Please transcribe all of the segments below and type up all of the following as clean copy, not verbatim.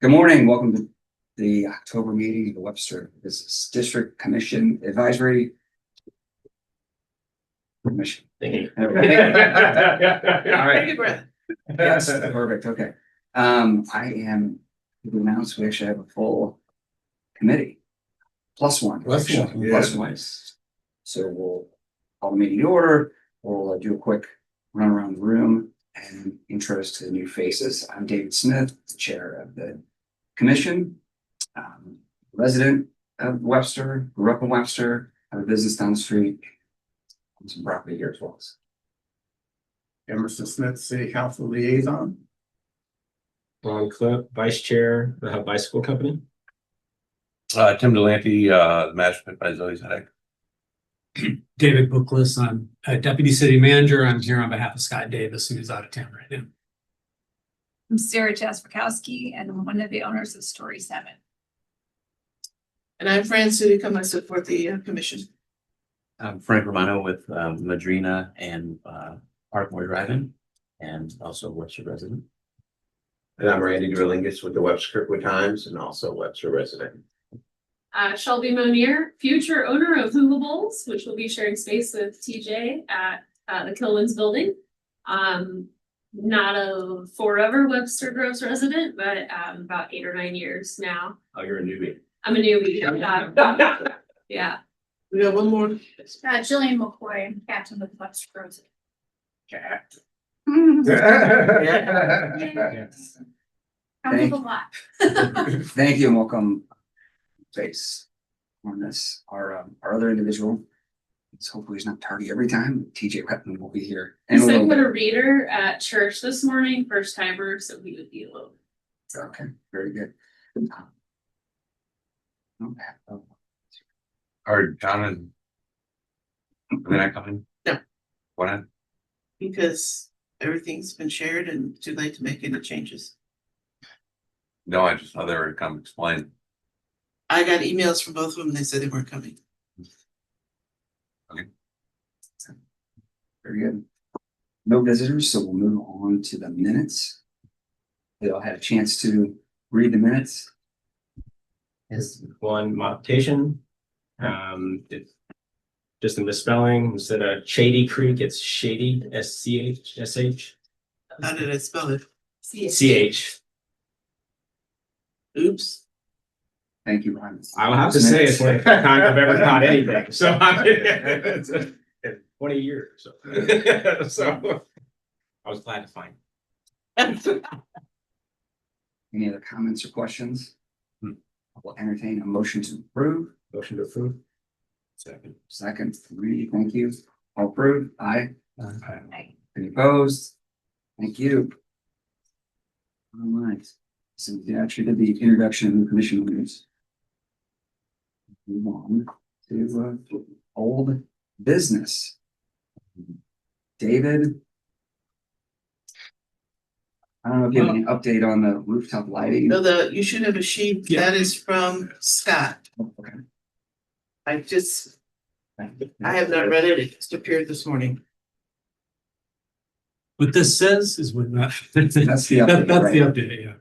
Good morning. Welcome to the October meeting of the Webster Business District Commission Advisory Commission. Thank you. All right. Take a breath. Yes, perfect. Okay. I am to announce we actually have a full committee. Plus one. Plus actually. one, yeah. Plus one. So we'll call the meeting to order. We'll do a quick run around the room and intros to the new faces. I'm David Smith, the chair of the commission, resident of Webster, grew up in Webster, have a business down the street, and some property here as well. Emerson Smith, City Council Liaison. Ron Clip, Vice Chair, the Bicycle Company. Tim Delante, Management by Zoe Zedek. David Bookless, I'm a Deputy City Manager. I'm here on behalf of Scott Davis, who is out of town right now. I'm Sarah Jasperkowski, and I'm one of the owners of Story 7. And I'm Fran Sudica. I support the commission. I'm Frank Romano with Madrina and Parkmore Drive-In, and also Webster resident. And I'm Randy Drillingus with the Webster Kirkwood Times and also Webster resident. Shelby Monier, future owner of Hula Bowls, which will be sharing space with TJ at the Kilwins building. Not a forever Webster Groves resident, but about 8 or 9 years now. Oh, you're a newbie. I'm a newbie. Yeah. We got one more. Jillian McCoy, I'm captain of Webster Groves. Comes with a lot. Thank you and welcome face on this. Our other individual, it's hopefully he's not tardy every time. TJ Wetman will be here. He said put a reader at church this morning, first timer, so he would be a little. Okay, very good. Are John and are they not coming? No. Why not? Because everything's been shared and too late to make any changes. No, I just thought they were come explain. I got emails from both of them. They said they weren't coming. Very good. No visitors, so we'll move on to the minutes. They all had a chance to read the minutes. Is one modification. It's just a misspelling. Instead of Shady Creek, it's Shady, SCH. How did I spell it? CH. Oops. Thank you, Ryan. I'll have to say it's like the first time I've ever caught anything. So it's 20 years. So, so I was glad to find it. Any other comments or questions? I will entertain a motion to approve. Motion to approve. Second, read. Thank you. All approved. Aye. Aye. Any opposed? Thank you. All right. So we actually did the introduction of the commission members. Move on to old business. David. I don't know if you have any update on the rooftop lighting. No, you should have a sheet. Yeah. That is from Scott. Okay. I have not read it. It just appeared this morning. What this says is what not. That's the update, That's right? the update, yeah.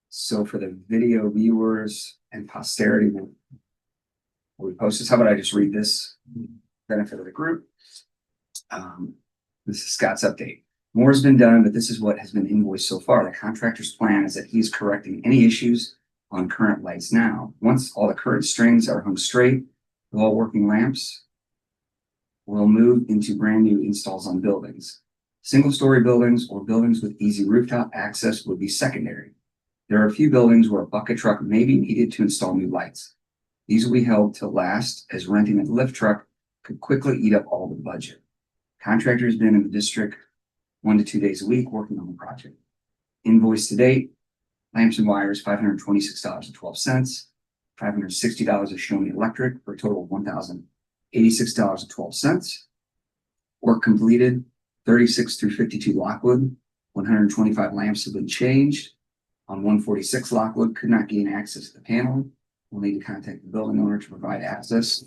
So for the video viewers and posterity, we post this. How about I just read this? Benefit of the group. This is Scott's update. More has been done, but this is what has been invoiced so far. The contractor's plan is that he's correcting any issues on current lights now. Once all the current strings are hung straight with all working lamps, we'll move into brand new installs on buildings. Single-story buildings or buildings with easy rooftop access would be secondary. There are a few buildings where a bucket truck may be needed to install new lights. These will be held to last, as renting a lift truck could quickly eat up all the budget. Contractor has been in the district 1 to 2 days a week working on the project. Invoice to date, lamps and wires, $526.12. $560 is shown electric for a total of $1,086.12. Work completed, 36 through 52 Lockwood, 125 lamps have been changed. On 146 Lockwood, could not gain access to the panel. We'll need to contact the building owner to provide access.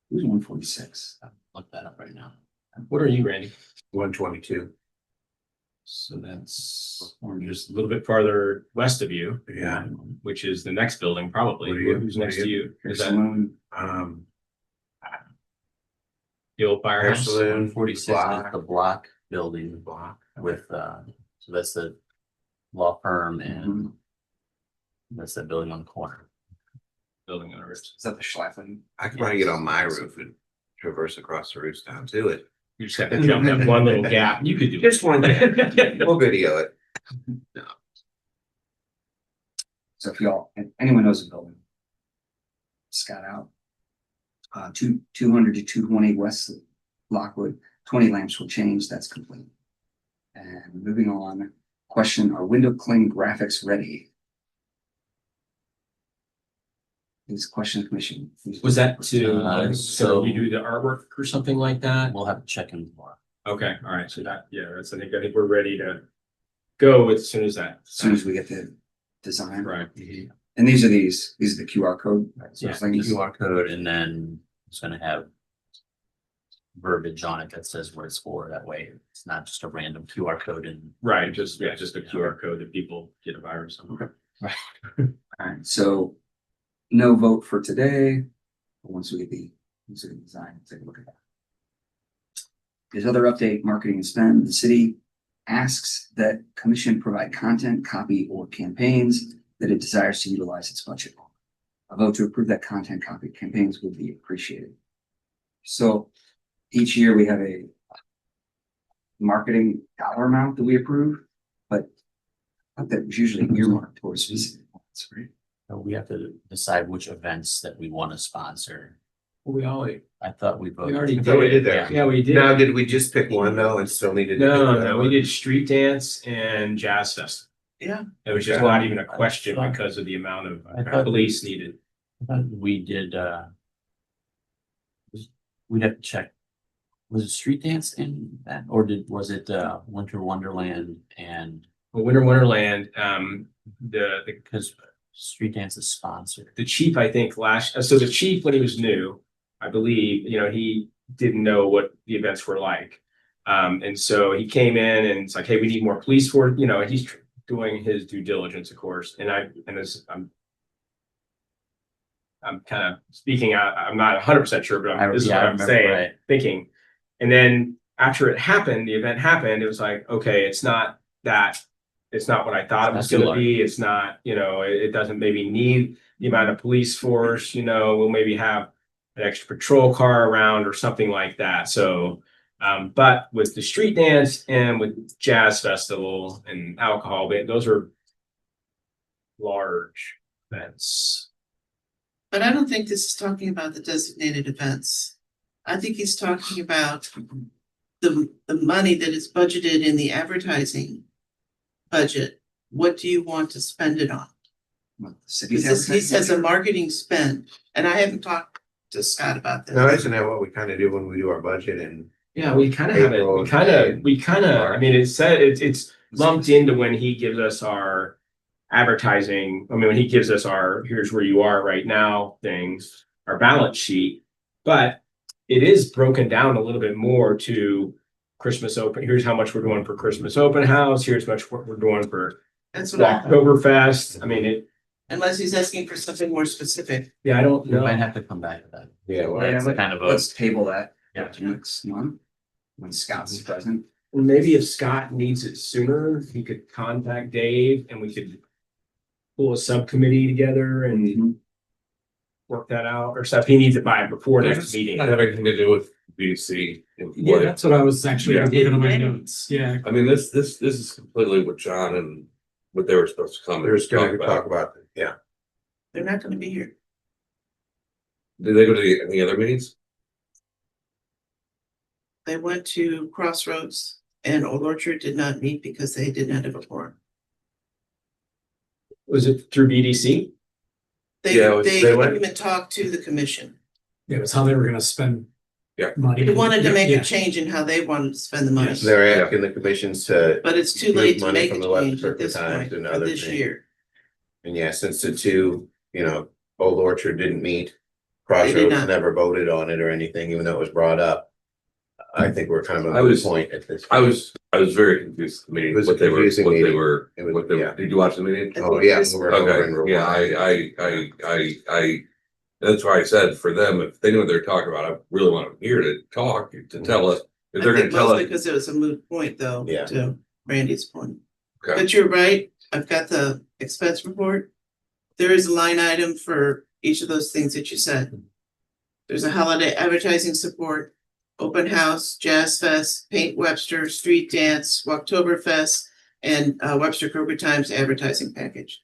Who's 146? Look that up right now. What are you, Randy? 122. So that's just a little bit farther west of you. Yeah. Which is the next building probably. What are you- Who's what are next to you? Is that Saloon, the old Hair firehouse? saloon, 146 is block. the block building Block. with, so that's the law firm and mhm. that's that building on the corner. Building owners. Is that the Schlaffen? I could probably get on my roof and traverse across the roofs down to it. You just have to jump that one little gap. You could do it. Just one gap. We'll video it. So if anyone knows a building, scout out. 200 to 220 West Lockwood, 20 lamps will change, that's complete. And moving on, question, are window cling graphics ready? This question commission. Was that to, So- so you do the artwork or something like that? We'll have to check in tomorrow. Okay, all right, so that, yeah, that's, I think we're ready to go as soon as that. As soon as we get the design. Right. And these are the QR code. So Yeah, it's like this- QR code, and then it's gonna have verbiage on it that says what it's for. That way, it's not just a random QR code and Right, just a QR code that people get a virus on. Okay. All right, so no vote for today. But once we get the design, take a look at that. There's other update, marketing and spend. The city asks that commission provide content, copy, or campaigns that it desires to utilize its budget. A vote to approve that content, copy, campaigns would be appreciated. So each year we have a marketing dollar amount that we approve, but that was usually earmarked towards specific ones, right? we have to decide which events that we want to sponsor. We always, I thought we voted. we already I thought we did did that. Yeah, we did. Now, did we just pick one though and still needed to? No, do that no, we one? did street dance and jazz fest. Yeah. It was just Okay. not even a question I thought- because of the amount I of thought- police needed. I thought we did, we'd have to check. Was it street dance in that, or was it, Winter Wonderland and, Well, Winter Wonderland, the because street dance is sponsored. the chief, I think so the chief, when he was new, I believe, he didn't know what the events were like. And so he came in and it's like, hey, we need more police force, and he's doing his due diligence, of course. And I'm kind of speaking out, I'm not 100% sure, but this is Yeah, what I I'm remember, saying, right. thinking. And then after it happened, the event happened, it was like, okay, it's not what I thought it was It's not gonna be. It's not, it doesn't maybe need the amount of police force, we'll maybe have an extra patrol car around or something like that. So, but with the street dance and with jazz festival and alcohol, those are large events. But I don't think this is talking about the designated events. I think he's talking about the money that is budgeted in the advertising budget. What do you want to spend it on? What, the city's Because he says a advertising? marketing spend, and I haven't talked to Scott about this. No, isn't that what we kind of do when we do our budget and? Yeah, we kind of have it, April, I mean, it's lumped into when he gives us our advertising. I mean, when he gives us our, here's where you are right now, things, our balance sheet. But it is broken down a little bit more to Christmas open. Here's how much we're doing for Christmas open house. Here's much what we're doing for That's what I thought, Oktoberfest. I mean, unless he's asking for something more specific. yeah, I don't We might know. have to come back to that. Yeah, well, Yeah, That's kind of a, let's table that. Yeah. To next month, when Scott's present. Maybe if Scott needs it sooner, he could contact Dave and we could pull a subcommittee together and work that out or stuff. He needs it by before next meeting. Not have anything to do with BC. Yeah, that's what I was actually Yeah. looking at my notes. Yeah. I mean, this is completely what John and what they were supposed to come. We're just gonna talk talk about, yeah. They're not gonna be here. Did they go to any other meetings? They went to Crossroads and Old Orchard did not meet because they did not have a forum. Was it through BDC? They, Yeah, it was- they they came went- and talked to the commission. Yeah, it was how they were gonna spend. Yeah. Money. They wanted to make Yeah. a change in how they wanted to spend the money. Yes. They're asking the commissions to, But it's too Move late to money make a from the Webster change at this Times point and for other this things. year. and yeah, since the two, Old Orchard didn't meet. They did Crossroads not. never voted on it or anything, even though it was brought up. I think we're kind of I at was- the point at this. I was very confused at the meeting, It was what a they were, confusing what they meeting. were, It was- what they were, yeah. did you watch the meeting? Oh, yeah. we're over in Okay, yeah, I, that's why I said for them, if they know what they're talking about, I really want them here to talk, to tell us. If I they're gonna think tell mostly us, because it was a moot point though, Yeah. to Randy's point. okay, But you're right, I've got the expense report. There is a line item for each of those things that you said. There's a holiday advertising support, open house, jazz fest, paint Webster, street dance, Walktoberfest, and Webster Kroger Times advertising package.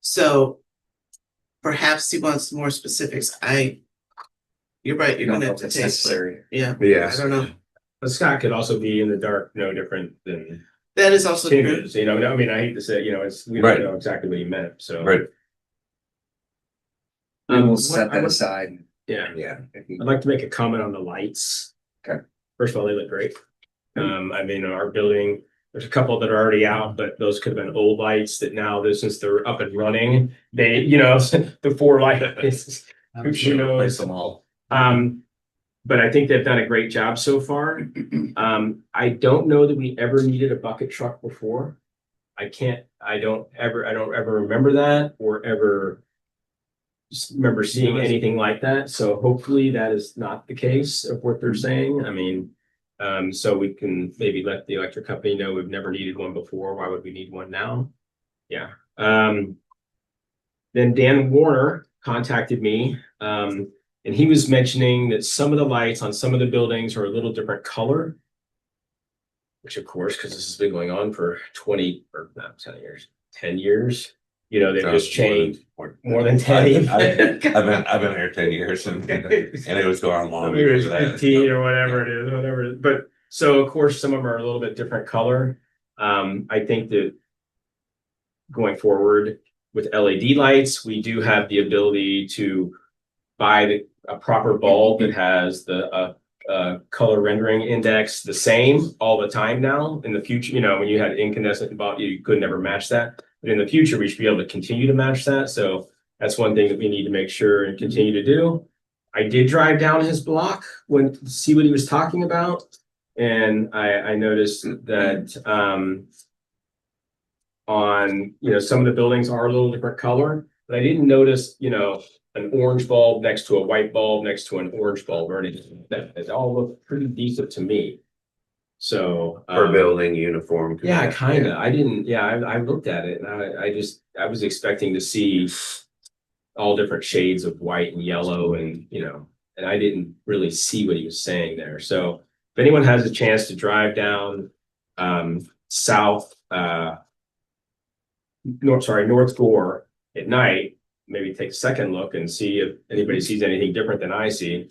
So perhaps he wants more specifics. You're right, You you're don't gonna know have if to it's take, necessary. yeah, Yeah. I don't know. But Scott could also be in the dark, no different than That is also true. Tim is, you know, I mean, I hate to say, you know, it's, we Right. don't know exactly what he meant, so. right, And we'll What- set I that would- aside. Yeah, Yeah. If he- I'd like to make a comment on the lights. Okay. First of all, they look great. I mean, our building, there's a couple that are already out, but those could have been old lights that now, since they're up and running, they, you know, the 4 lights. I'm sure sure knows? replace them all. But I think they've done a great job so far. I don't know that we ever needed a bucket truck before. I don't ever remember that or ever just remember seeing anything like that. So hopefully that is not the case of what they're saying. I mean, so we can maybe let the electric company know we've never needed one before. Why would we need one now? Yeah. Then Dan Warner contacted me, and he was mentioning that some of the lights on some of the buildings are a little different color. Which of course, because this has been going on for 20 or not 10 years, 10 years, you know, they've just changed more than 10. I've been here 10 years and it was going on long. Maybe it was before that. 15 or whatever it is, whatever. But so of course, some of them are a little bit different color. I think that going forward with LED lights, we do have the ability to buy a proper bulb that has the color rendering index the same all the time now. In the future, you know, when you had incandescent bulb, you could never match that. But in the future, we should be able to continue to match that. So that's one thing that we need to make sure and continue to do. I did drive down his block to see what he was talking about. And I noticed that on, you know, some of the buildings are a little different color, but I didn't notice, you know, an orange bulb next to a white bulb next to an orange bulb or anything. That it all looked pretty decent to me. So Per building uniform. yeah, kind of. I didn't. Yeah, I looked at it and I was expecting to see all different shades of white and yellow and, you know, and I didn't really see what he was saying there. So if anyone has a chance to drive down south North Gore at night, maybe take a second look and see if anybody sees anything different than I see.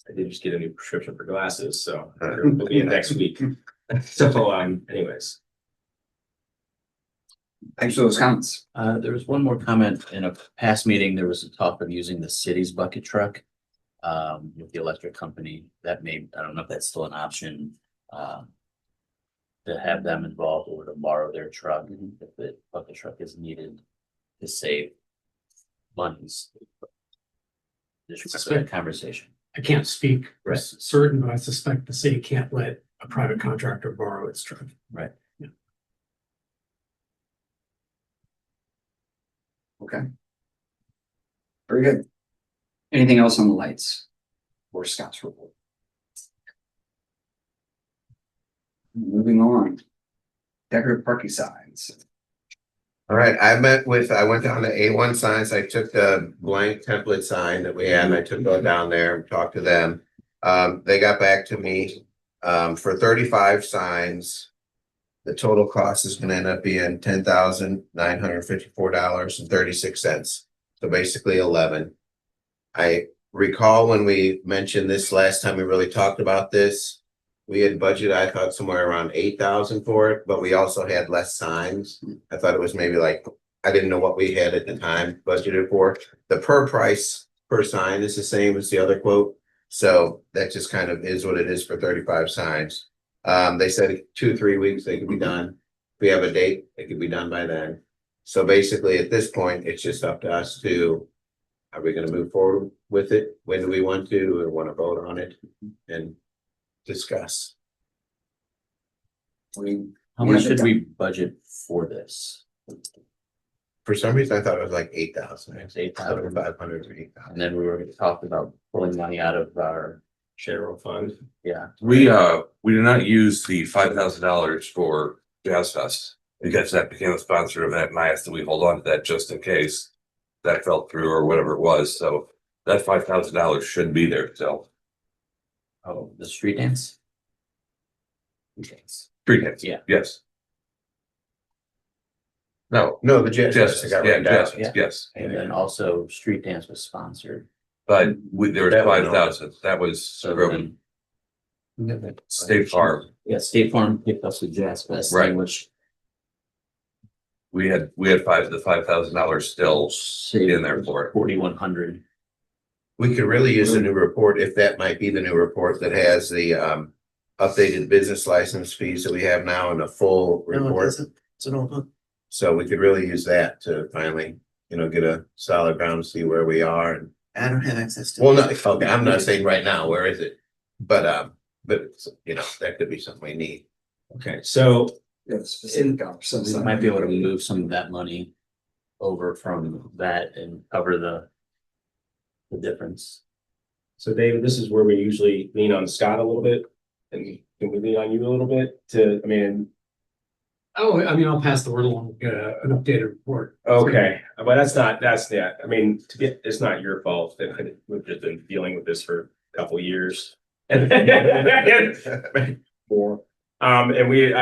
I did just get a new prescription for glasses, so it'll be in next week. So, anyways. Thanks for those comments. There was one more comment. In a past meeting, there was a talk of using the city's bucket truck with the electric company. That may, I don't know if that's still an option to have them involved or to borrow their truck if the bucket truck is needed to save monies. Just a conversation. I can't speak for Right. certain, but I suspect the city can't let a private contractor borrow its truck. Right. Okay. Very good. Anything else on the lights or Scott's report? Moving on. Decorative parking signs. All right, I went down to A1 Signs. I took the blank template sign that we had and I took it down there and talked to them. They got back to me, for 35 signs. The total cost is gonna end up being $10,954.36. So basically 11. I recall when we mentioned this last time, we really talked about this. We had budgeted, I thought somewhere around 8,000 for it, but we also had less signs. I thought it was maybe like, I didn't know what we had at the time budgeted for. The price per sign is the same as the other quote. So that just kind of is what it is for 35 signs. They said 2-3 weeks, they could be done. If we have a date, it could be done by then. So basically at this point, it's just up to us to Are we gonna move forward with it? When do we want to? Do we want to vote on it and discuss? How much should we budget for this? For some reason, I thought it was like 8,000. It's 8,000. 7,500 or 8,000. And then we were talking about pulling money out of our, General fund. yeah. We did not use the $5,000 for Jazz Fest because that became a sponsor event, and I asked that we hold on to that just in case that fell through or whatever it was. So that $5,000 should be there still. Oh, the street dance? Street dance. Yeah. Yes. No, No, the Jazz Jazz Fest, I Fest, got yeah, written down. Jazz Fest, yes. And then also street dance was sponsored. But there was That was 5,000. That was So from then. State Farm. Yeah, State Farm picked up the Jazz Fest thing, Right. which We had the $5,000 still in there for it. 4,100. We could really use a new report, if that might be the new report that has the updated business license fees that we have now in a full No, it report. doesn't. It's an old book. So we could really use that to finally, get a solid ground to see where we are. And I don't have access to. well, no, okay, I'm not saying right now, where is it? But that could be something we need. Okay, so Yeah, specific dollars. So We might be able to move some of that money over from that and cover the difference. So David, this is where we usually lean on Scott a little bit. And can we lean on you a little bit Oh, I mean, I'll pass the word along, an updated report. okay, but it's not your fault. We've just been dealing with this for a couple of years. And I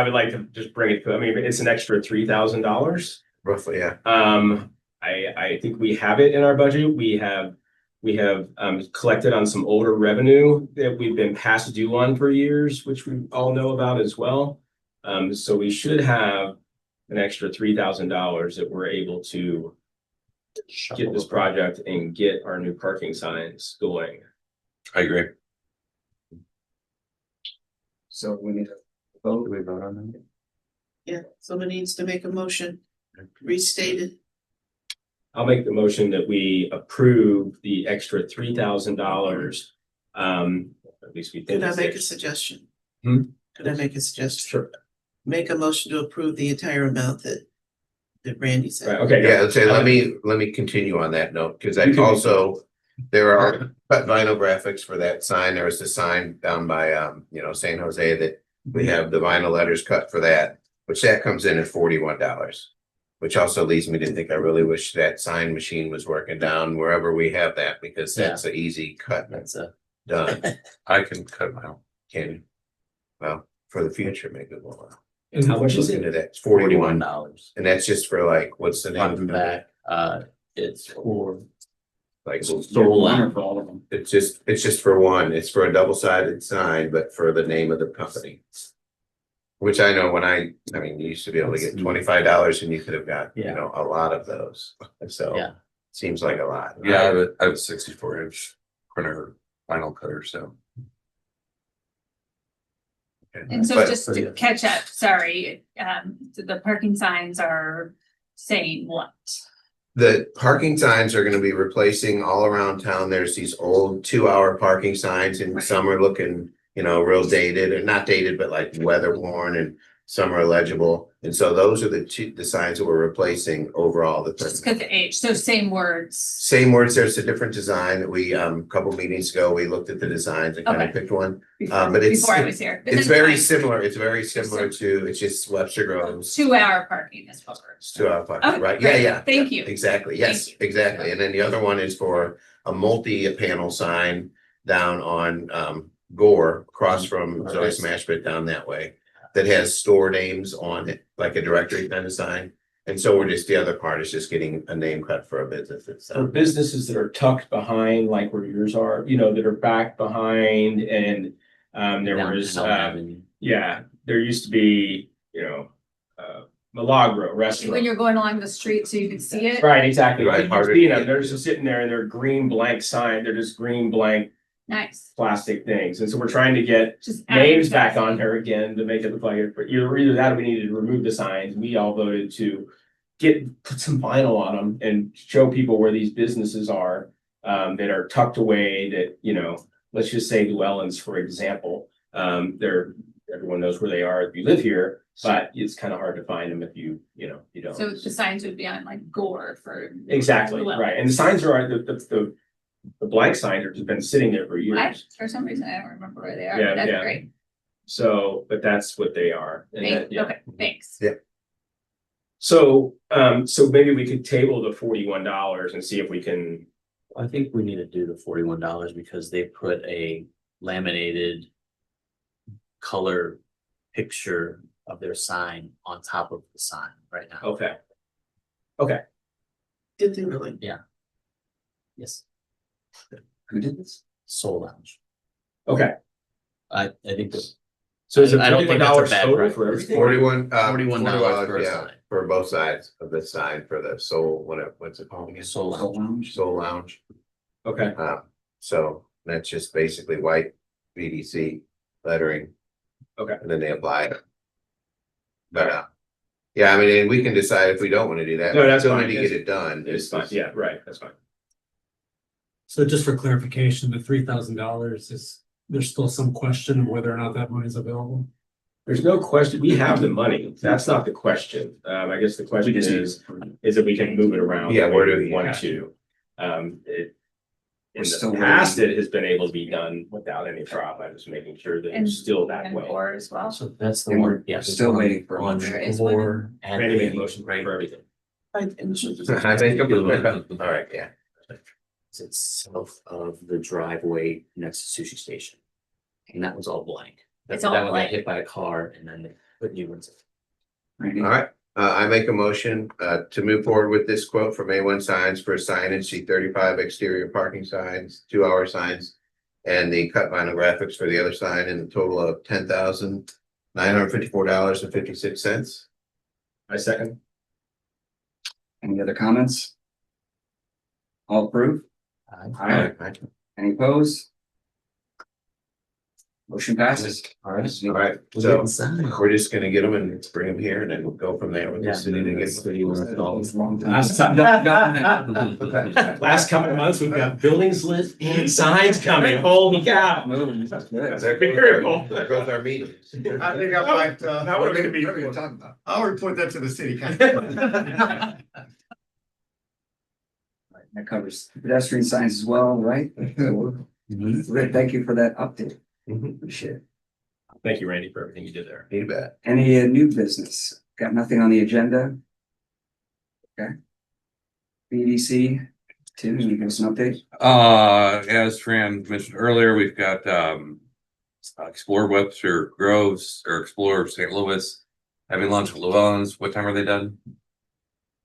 would like to just bring it, it's an extra $3,000. Roughly, yeah. I think we have it in our budget. We have collected on some older revenue that we've been past due on for years, which we all know about as well. So we should have an extra $3,000 that we're able to get this project and get our new parking signs going. I agree. So we need to Do vote. we vote on that? Yeah, someone needs to make a motion, restate it. I'll make the motion that we approve the extra $3,000. At least we think. Could I it's make a extra. suggestion? Hmm? Could I make a suggestion? Sure. Make a motion to approve the entire amount that Randy Right, said. okay. Yeah, let's say, let me continue on that note, because I You can- also, there are cut vinyl graphics for that sign. There was a sign down by, San Jose that we have the vinyl letters cut for that, which that comes in at $41. Which also leads me to think I really wish that sign machine was working down wherever we have that, because that's an easy cut and That's a, done. I can cut my own. Can you? Well, for the future, make it more. And How much is Look it? into that, it's 41, $41. and that's just for like, what's the name? Front of and the back, it's for Like, soul out. For all of them. it's just for one, it's for a double-sided sign, but for the name of the company. Which I know you used to be able to get $25 and you could have got, Yeah. a lot of those. So Yeah. seems like a lot. Yeah, I have a 64-inch printer vinyl cutter, so. And so But- just to catch up, sorry, the parking signs are saying what? The parking signs are gonna be replacing all around town. There's these old 2-hour parking signs and Right. some are looking, real dated, and not dated, but like weather worn, and some are illegible. And so those are the signs that we're replacing overall. Just because of age, so same words. Same words, there's a different design that we, a couple meetings ago, we looked at the designs and kind of Okay. picked one. Before but it's- before I was here. But It's then very fine. similar, it's just Webster Groves. 2-hour parking is what we're. It's 2-hour parking, Okay, right? Yeah, great. yeah. Thank yeah, you. Exactly, yes, Thank you. exactly. And then the other one is for a multi-panel sign down on Gore, across from Okay. Zoe Smash Pit down that way. That has store names on it, like a directory kind of sign. And so the other part is just getting a name cut for a business For itself. businesses that are tucked behind, like where yours are, that are back behind and there was, Downtown Avenue. there used to be, Milagro When restaurant. you're going along the street so you can see it. Right, exactly. Right, You've harder seen to them. get. They're just sitting there and they're green blank sign. They're just green blank Nice. plastic things. And so we're trying to get Just. names back advertising. on there again to make it look like it. But either that or we needed to remove the signs. We all voted to put some vinyl on them and show people where these businesses are that are tucked away that, you know, let's just say Llewellyn's, for example. Everyone knows where they are if you live here, but it's kind of hard to find them if you know, you don't. So the signs would be on like Gore for. Exactly, Llewellyn. right. And the signs are, the blank signs have been sitting there for years. For some reason, I don't remember where they are, Yeah, but that's yeah. great. So, but that's what they are. And that, yeah. Okay, thanks. Yeah. So, so maybe we could table the $41 and see if we can, I think we need to do the $41 because they put a laminated color picture of their sign on top of the sign right now. okay. Did they really? Yes, Who did this? Soul Lounge. Okay, I think that so is it I don't think that's a $41 bad total price. for It's everything? $41, $41 per yeah, sign. for both sides of the sign for the Soul, what's it called again? Soul Lounge. Soul Lounge. Okay, So that's just basically white VDC lettering. Okay. And then they apply it. But, yeah, I mean, and we can decide if we don't want to do that. No, We that's still fine. need to get it done. it's fine. Yeah, right, that's fine. So just for clarification, the $3,000 is, there's still some question of whether or not that money is available. There's no question, we have the money. That's not the question. I guess the question is if we can move it around. Yeah, the way where do we we- want yeah. to. In We're still the past, it has been able to be done without any problem. I'm just making sure that And- it's still that And way. Gore as well. So that's the And one, we're yeah. still waiting for on There is one. Gore and Randy made a the- motion for everything. I initially just- I think, all right, yeah. It's south of the driveway next to Sushi Station. And that was all blank. It's That all one got blank. hit by a car and then they put new ones in. Randy? All right, I make a motion to move forward with this quote from A1 Signs for signage, C35 exterior parking signs, 2-hour signs. And the cut vinyl graphics for the other sign in a total of $10,954.56. I second. Any other comments? All approve? Aye. Any opposed? Motion passes. All right. All right, We're so getting signed. we're just gonna get them and bring them here and then we'll go from there with Yeah. the city to get. Last couple of months, we've got buildings lit and signs coming. Holy cow. There goes our meetings. I think I might, That would've been what are you talking about? I'll report that to the city council. That covers pedestrian signs as well, right? Rick, thank you for that update. Mhm. Appreciate it. Thank you, Randy, for everything you did there. You bet. Any new business? Got nothing on the agenda? Okay. BDC, Tim, can you give us an update? As Fran mentioned earlier, we've got Explore Webster Groves or Explore St. Louis having lunch at Llewellyn's. What time are they done?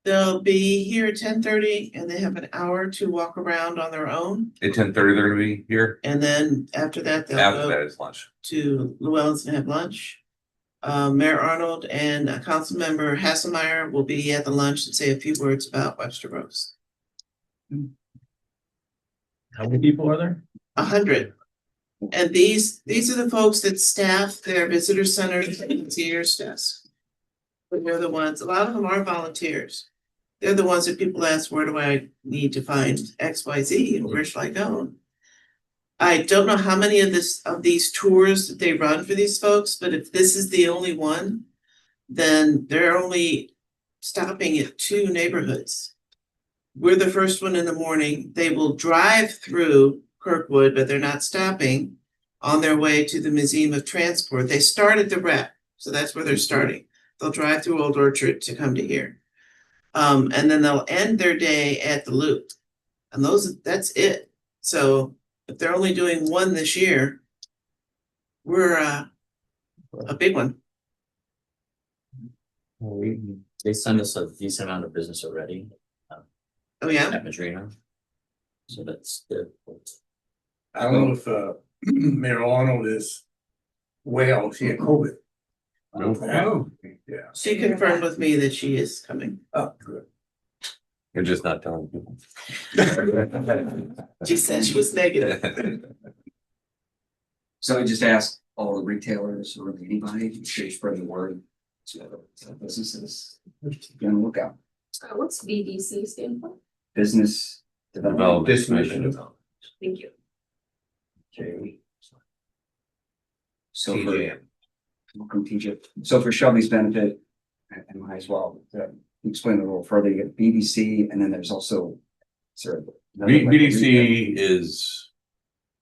They'll be here at 10:30 and they have an hour to walk around on their own. At 10:30, they're gonna be here. And then after that, they'll After go that is lunch. to Llewellyn's and have lunch. Mayor Arnold and Councilmember Hasselmeyer will be at the lunch and say a few words about Webster Groves. How many people are there? 100. And these are the folks that staff their visitor centers and concierge desks. But they're the ones, a lot of them are volunteers. They're the ones that people ask, where do I need to find XYZ and where shall I go? I don't know how many of these tours that they run for these folks, but if this is the only one, then they're only stopping at 2 neighborhoods. We're the first one in the morning. They will drive through Kirkwood, but they're not stopping on their way to the Museum of Transport. They start at the Rep, so that's where they're starting. They'll drive through Old Orchard to come to here. And then they'll end their day at the Loop. And that's it. So if they're only doing one this year, we're a big one. They send us a decent amount of business already Oh, yeah? at Madrina. So that's good. I don't know if Mayor Arnold is well, she had COVID. Oh. Yeah. She confirmed with me that she is coming. Oh, good. You're just not telling people. She said she was negative. So I just ask all the retailers or anybody, to spread the word to other businesses. Be on the lookout. What's BDC stand for? Business Development. Development. Thank you. Okay. So for, TJM. welcome TJ. So for Shelby's benefit, and mine as well, explain a little further, you get BDC, and then there's also sort of. BDC is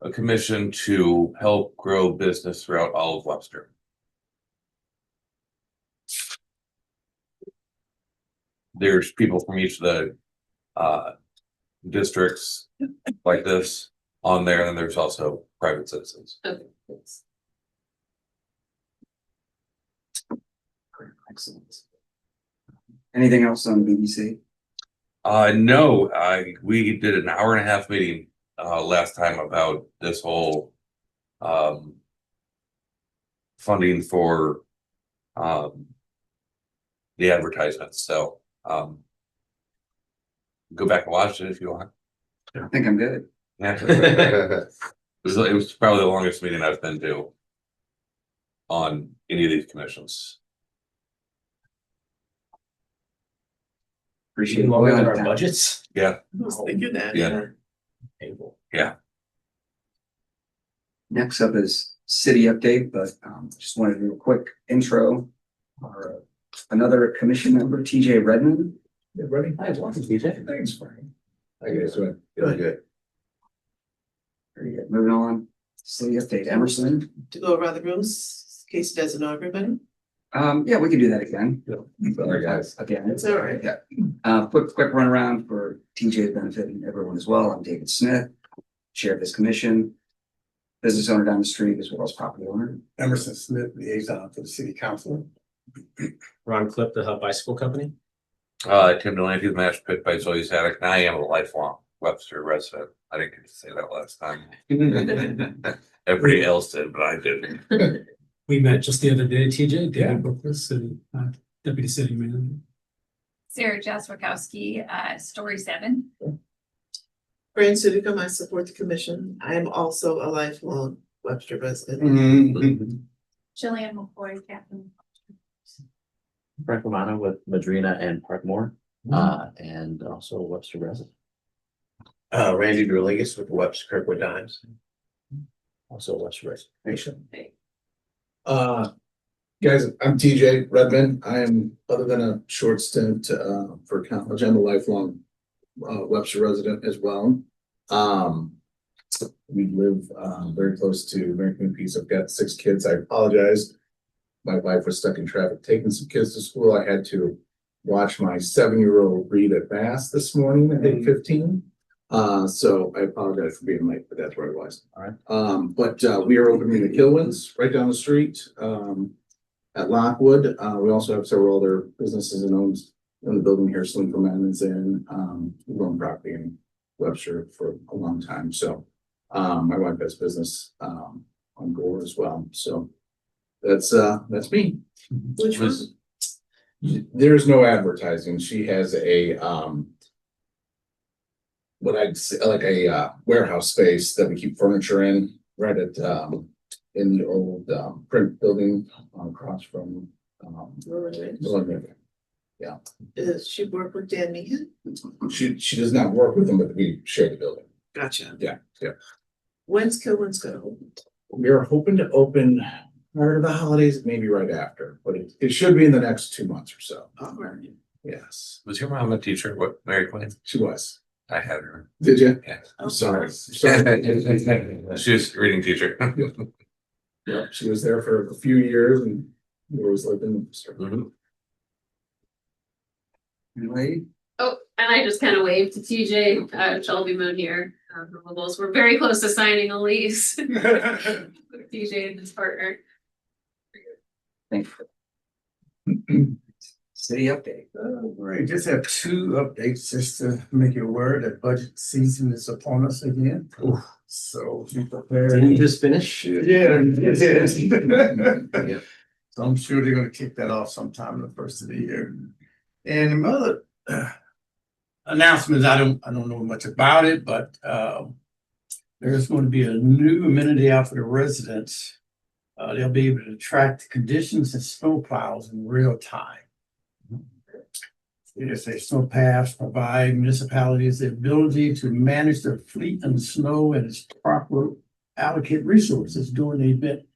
a commission to help grow business throughout all of Webster. There's people from each of the districts like this on there, and there's also private citizens. Okay, thanks. Excellent. Anything else on BDC? No, we did an hour and a half meeting last time about this whole funding for the advertisements. So go back and watch it if you want. I think I'm good. Yeah. It was probably the longest meeting I've been to on any of these commissions. Appreciate Longer than it. our budgets. Yeah. I was thinking that. Yeah. Painful. Next up is city update, but just wanted to do a quick intro. Our another commission member, TJ Redmond. Everybody? Hi, welcome, TJ. Thanks, Frank. I guess we're feeling good. Very good. Moving on, city update, Emerson. To go around the rooms, in case it doesn't know everybody. Yeah, we can do that again. Sorry, guys. Again. It's all right. Yeah. Quick run around for TJ's benefit and everyone as well. I'm David Smith, chair of this commission, business owner down the street as well as property owner. Emerson Smith, liaison to the city council. Ron Clip, the Hub Bicycle Company. Tim Delaney, the Mash Pit by Zoe's Attic, and I am a lifelong Webster resident. I didn't get to say that last time. Everybody else did, but I didn't. We met just the other day, TJ, Yeah. David Brooklyn, city, deputy city manager. Sarah Jastrzykowski, story 7. Fran Sudikum, I support the commission. I am also a lifelong Webster resident. Jillian McCoy, Captain. Frank Romano with Madrina and Parkmore, and also Webster resident, Randy Rodriguez with the Webster Kirkwood Dimes. also Webster resident. Guys, I'm TJ Redmond. I am, other than a short stint for college, I'm a lifelong Webster resident as well. We live very close to American Peace. I've got 6 kids. I apologize. My wife was stuck in traffic taking some kids to school. I had to watch my 7-year-old read at Mass this morning at 8:15. So I apologize for being late, but that's where I was. All right. But we are opening the Kilwins right down the street at Lockwood. We also have several other businesses and homes in the building here. Slim for Men is in. We've owned property in Webster for a long time. So my wife has business on Gore as well. So that's me. Which one? There's no advertising. She has a what I'd say like a warehouse space that we keep furniture in right at in the old print building across from yeah. Does she work with Dan Meehan? She does not work with them, but we share the building. Gotcha. Yeah. When's Kilwin's gonna open? We are hoping to open prior to the holidays, maybe right after, but it should be in the next 2 months or so. All right. Yes, Was your mom a teacher? What, Mary Queen? she was. I had her. Did you? Yeah. I'm sorry. She was a reading teacher. Yeah, she was there for a few years and we always lived in Webster. Anyway, Oh, and I just kind of waved to TJ, Shelby Moon here. We're very close to signing a lease. with TJ and his partner. thank you. City update. All right, just have 2 updates just to make you aware that budget season is upon us again. So be prepared. Didn't you just finish? Yeah, it is. Yeah. So I'm sure they're gonna kick that off sometime in the first of the year. And my other announcements, I don't know much about it, but there's going to be a new amenity out for the residents. They'll be able to track the conditions and snow plows in real time. It is a snow paths provide municipalities the ability to manage their fleet and snow and its proper allocate resources during the event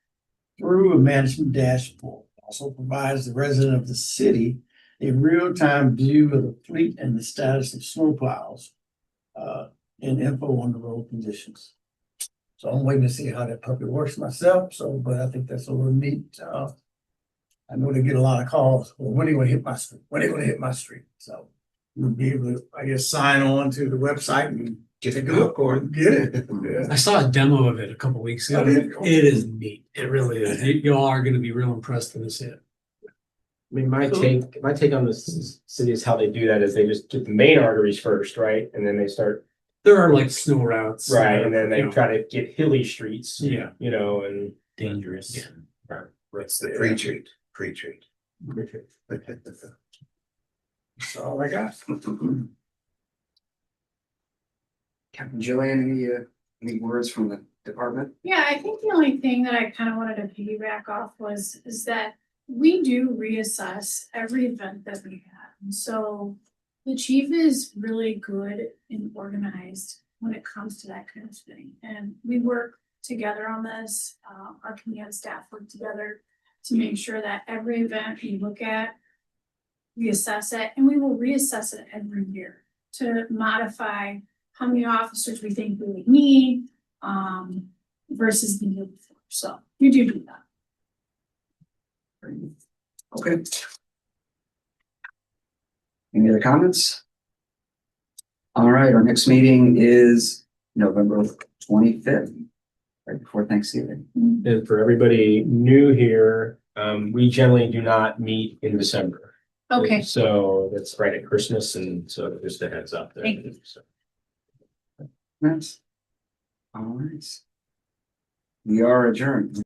through a management dashboard. Also provides the resident of the city a real-time view of the fleet and the status of snow plows and info on the road conditions. So I'm waiting to see how that puppy works myself, but I think that's a little neat. I know they get a lot of calls, well, when are you gonna hit my street? When are you gonna hit my street? So you'll be able to, I guess, sign on to the website and take a look or get it. Yeah. I saw a demo of it a couple weeks ago. Oh, did you? It is neat. It really is. Y'all are gonna be real impressed when this hit. I mean, my take on this city is how they do that is they just do the main arteries first, right? And then they start, There are like snow routes. right, and then they You know. try to get hilly streets, Yeah. you know, and. Dangerous. Right. It's the pre-treat, pre-treat. That's all I got. Captain Jillian, any words from the department? Yeah, I think the only thing that I kind of wanted to piggyback off is that we do reassess every event that we have. And so the chief is really good and organized when it comes to that kind of thing. And we work together on this. Our command staff work together to make sure that every event we look at, we assess it, and we will reassess it every year to modify how many officers we think we would need versus the year before. So we do that. Okay. Any other comments? All right, our next meeting is November 25th, right before Thanksgiving. And for everybody new here, we generally do not meet in December. Okay. So that's right at Christmas, and so just a heads up there. Thank you. So. That's all right. We are adjourned.